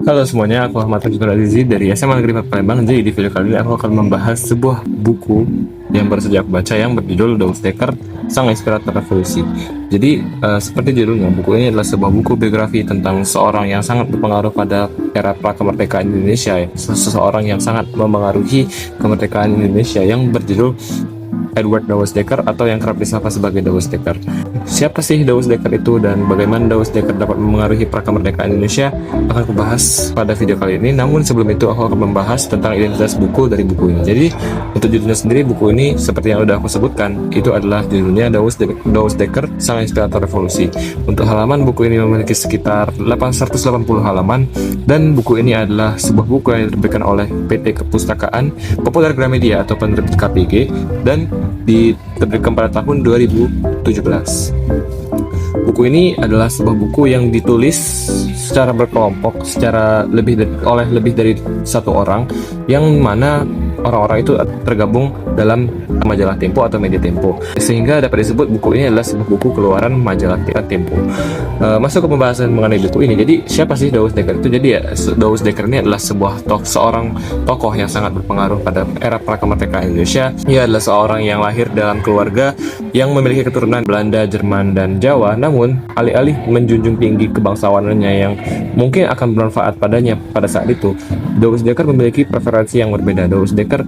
Halo semuanya, aku Ahmad Fajrul Azizi dari SMA Negeri 4 Palembang. Jadi di video kali ini aku akan membahas sebuah buku yang baru saja aku baca yang berjudul Douwe Dekker, Sang Inspirator Revolusi. Jadi seperti judulnya, buku ini adalah sebuah buku biografi tentang seorang yang sangat berpengaruh pada era prakemerdekaan Indonesia, seseorang yang sangat memengaruhi kemerdekaan Indonesia yang berjudul Edward Douwe Dekker atau yang kerap disapa sebagai Douwe Dekker. Siapa sih Douwe Dekker itu dan bagaimana Douwe Dekker dapat memengaruhi prakemerdekaan Indonesia akan aku bahas pada video kali ini. Namun sebelum itu aku akan membahas tentang identitas buku dari buku ini. Jadi untuk judulnya sendiri, buku ini seperti yang sudah aku sebutkan, itu adalah judulnya Douwe Dekker, Sang Inspirator Revolusi. Untuk halaman, buku ini memiliki sekitar 880 halaman dan buku ini adalah sebuah buku yang diterbitkan oleh PT Kepustakaan Populer Gramedia atau penerbit KPG dan diterbitkan pada tahun 2017. Buku ini adalah sebuah buku yang ditulis secara berkelompok, oleh lebih dari satu orang, yang mana orang-orang itu tergabung dalam majalah Tempo atau media Tempo, sehingga dapat disebut buku ini adalah sebuah buku keluaran majalah Tempo. Masuk ke pembahasan mengenai buku ini. Jadi siapa sih Douwe Dekker itu? Jadi ya, Douwe Dekker ini adalah seorang tokoh yang sangat berpengaruh pada era prakemerdekaan Indonesia. Ia adalah seorang yang lahir dalam keluarga yang memiliki keturunan Belanda, Jerman, dan Jawa. Namun alih-alih menjunjung tinggi kebangsawanannya yang mungkin akan bermanfaat padanya pada saat itu, Douwe Dekker memiliki preferensi yang berbeda. Douwe Dekker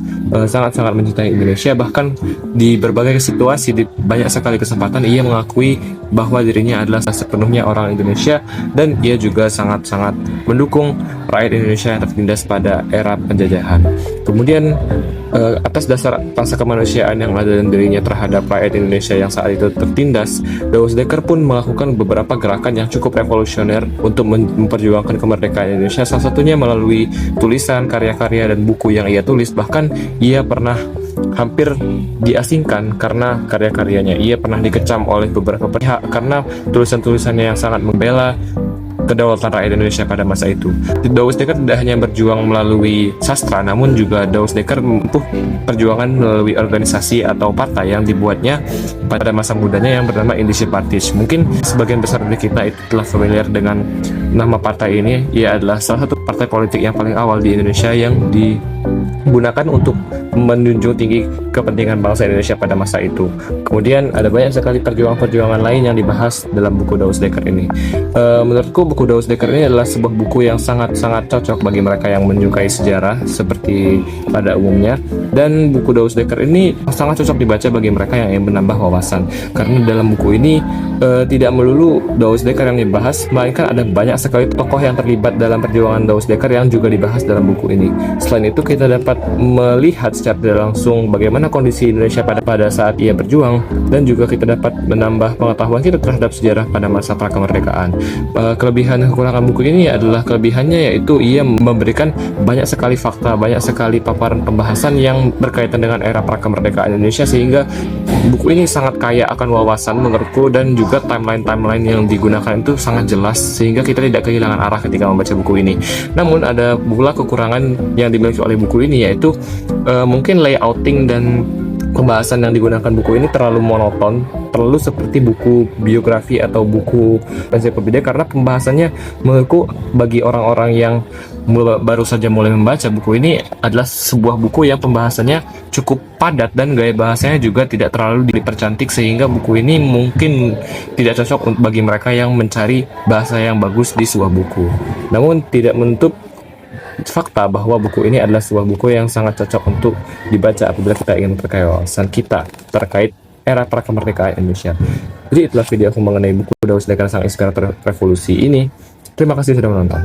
sangat-sangat mencintai Indonesia, bahkan di berbagai situasi, di banyak sekali kesempatan ia mengakui bahwa dirinya adalah sepenuhnya orang Indonesia, dan ia juga sangat-sangat mendukung rakyat Indonesia yang tertindas pada era penjajahan. Kemudian atas dasar rasa kemanusiaan yang ada dalam dirinya terhadap rakyat Indonesia yang saat itu tertindas, Douwe Dekker pun melakukan beberapa gerakan yang cukup revolusioner untuk memperjuangkan kemerdekaan Indonesia. Salah satunya melalui tulisan, karya-karya, dan buku yang ia tulis. Bahkan ia pernah hampir diasingkan karena karya-karyanya. Ia pernah dikecam oleh beberapa pihak karena tulisan-tulisannya yang sangat membela kedaulatan rakyat Indonesia pada masa itu. Douwe Dekker tidak hanya berjuang melalui sastra, namun juga Douwe Dekker menempuh perjuangan melalui organisasi atau partai yang dibuatnya pada masa mudanya yang bernama Indische Partij. Mungkin sebagian besar dari kita itu telah familiar dengan nama partai ini. Ia adalah salah satu partai politik yang paling awal di Indonesia yang digunakan untuk menjunjung tinggi kepentingan bangsa Indonesia pada masa itu. Kemudian ada banyak sekali perjuangan-perjuangan lain yang dibahas dalam buku Douwe Dekker ini. Menurutku buku Douwe Dekker ini adalah sebuah buku yang sangat-sangat cocok bagi mereka yang menyukai sejarah seperti pada umumnya, dan buku Douwe Dekker ini sangat cocok dibaca bagi mereka yang ingin menambah wawasan, karena dalam buku ini tidak melulu Douwe Dekker yang dibahas, melainkan ada banyak sekali tokoh yang terlibat dalam perjuangan Douwe Dekker yang juga dibahas dalam buku ini. Selain itu, kita dapat melihat secara tidak langsung bagaimana kondisi Indonesia pada saat ia berjuang, dan juga kita dapat menambah pengetahuan kita terhadap sejarah pada masa prakemerdekaan. Kelebihan dan kekurangan buku ini adalah, kelebihannya yaitu ia memberikan banyak sekali fakta, banyak sekali paparan pembahasan yang berkaitan dengan era prakemerdekaan Indonesia, sehingga buku ini sangat kaya akan wawasan menurutku, dan juga timeline yang digunakan itu sangat jelas sehingga kita tidak kehilangan arah ketika membaca buku ini. Namun ada pula kekurangan yang dimiliki oleh buku ini, yaitu mungkin layouting dan pembahasan yang digunakan buku ini terlalu monoton, terlalu seperti buku biografi atau buku ensiklopedia, karena pembahasannya menurutku bagi orang-orang yang baru saja mulai membaca buku ini adalah sebuah buku yang pembahasannya cukup padat dan gaya bahasanya juga tidak terlalu dipercantik, sehingga buku ini mungkin tidak cocok bagi mereka yang mencari bahasa yang bagus di sebuah buku. Namun tidak menutup fakta bahwa buku ini adalah sebuah buku yang sangat cocok untuk dibaca apabila kita ingin memperkaya wawasan kita terkait era prakemerdekaan Indonesia. Jadi itulah video aku mengenai buku Douwe Dekker, Sang Inspirator Revolusi ini. Terima kasih sudah menonton.